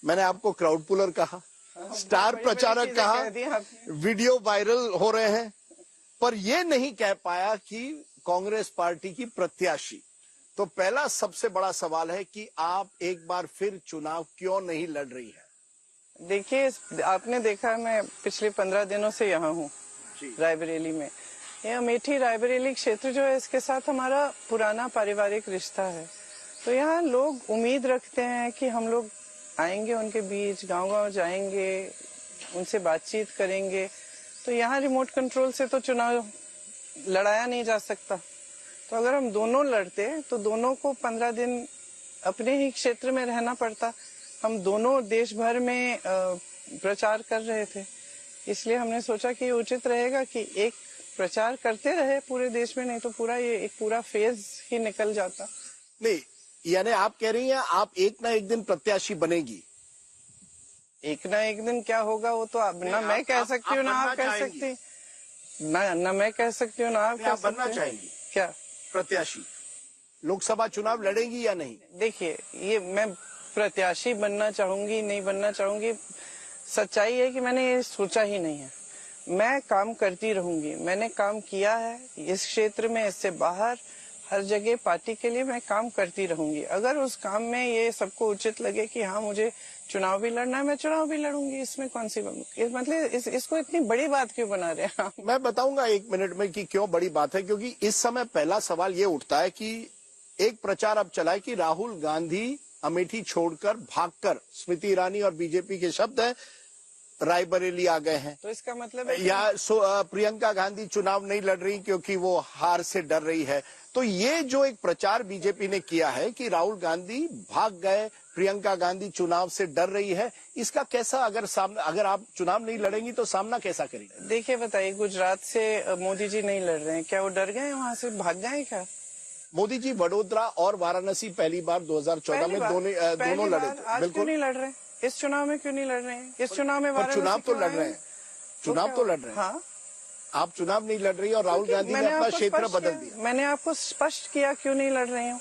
मैंने आपको crowd puller कहा, स्टार प्रचारक कहा, वीडियो वायरल हो रहे हैं, पर यह नहीं कह पाया कि कांग्रेस पार्टी की प्रत्याशी। तो पहला सबसे बड़ा सवाल है कि आप एक बार फिर चुनाव क्यों नहीं लड़ रही है? देखिए, आपने देखा मैं पिछले 15 दिनों से यहाँ हूँ रायबरेली में। यह अमेठी रायबरेली क्षेत्र जो है, इसके साथ हमारा पुराना पारिवारिक रिश्ता है। तो यहाँ लोग उम्मीद रखते हैं कि हम लोग आएंगे उनके बीच, गांव-गांव जाएंगे, उनसे बातचीत करेंगे। तो यहाँ रिमोट कंट्रोल से तो चुनाव लड़ाया नहीं जा सकता। तो अगर हम दोनों लड़ते तो दोनों को 15 दिन अपने ही क्षेत्र में रहना पड़ता। हम दोनों देश भर में प्रचार कर रहे थे, इसलिए हमने सोचा कि उचित रहेगा कि एक प्रचार करते रहे पूरे देश में, नहीं तो पूरा ये एक पूरा फेज ही निकल जाता। नहीं, यानी आप कह रही हैं आप एक ना एक दिन प्रत्याशी बनेगी। एक ना एक दिन क्या होगा वो तो अब ना मैं कह सकती हूँ, ना आप कह सकती, ना मैं कह सकती हूँ, ना आप कह सकती। बनना चाहेंगी क्या प्रत्याशी? लोकसभा चुनाव लड़ेंगी या नहीं? देखिए, ये मैं प्रत्याशी बनना चाहूंगी नहीं बनना चाहूंगी, सच्चाई है कि मैंने ये सोचा ही नहीं है। मैं काम करती रहूंगी, मैंने काम किया है इस क्षेत्र में, इससे बाहर हर जगह पार्टी के लिए मैं काम करती रहूंगी। अगर उस काम में ये सबको उचित लगे कि हाँ मुझे चुनाव भी लड़ना है, मैं चुनाव भी लड़ूंगी। इसमें कौन सी मतलब इसको इतनी बड़ी बात क्यों बना रहे हैं? मैं बताऊंगा 1 मिनट में कि क्यों बड़ी बात है, क्योंकि इस समय पहला सवाल ये उठता है कि एक प्रचार अब चला है कि राहुल गांधी अमेठी छोड़कर भागकर, स्मृति ईरानी और बीजेपी के शब्द है, रायबरेली आ गए हैं। तो इसका मतलब है या प्रियंका गांधी चुनाव नहीं लड़ रही क्योंकि वो हार से डर रही है। तो ये जो एक प्रचार बीजेपी ने किया है कि राहुल गांधी भाग गए, प्रियंका गांधी चुनाव से डर रही है, इसका कैसा अगर आप चुनाव नहीं लड़ेंगी तो सामना कैसा करेंगे? देखिए, बताइए, गुजरात से मोदी जी नहीं लड़ रहे हैं, क्या वो डर गए वहां से, भाग गए क्या? मोदी जी वडोदरा और वाराणसी पहली बार 2014 में दोनों लड़े थे। आज क्यों नहीं लड़ रहे? इस चुनाव में क्यों नहीं लड़ रहे हैं? इस चुनाव में चुनाव तो लड़ रहे हैं, चुनाव तो लड़ रहे हैं। हाँ, आप चुनाव नहीं लड़ रही और राहुल गांधी ने अपना क्षेत्र बदल दिया। मैंने आपको स्पष्ट किया क्यों नहीं लड़ रही हूँ।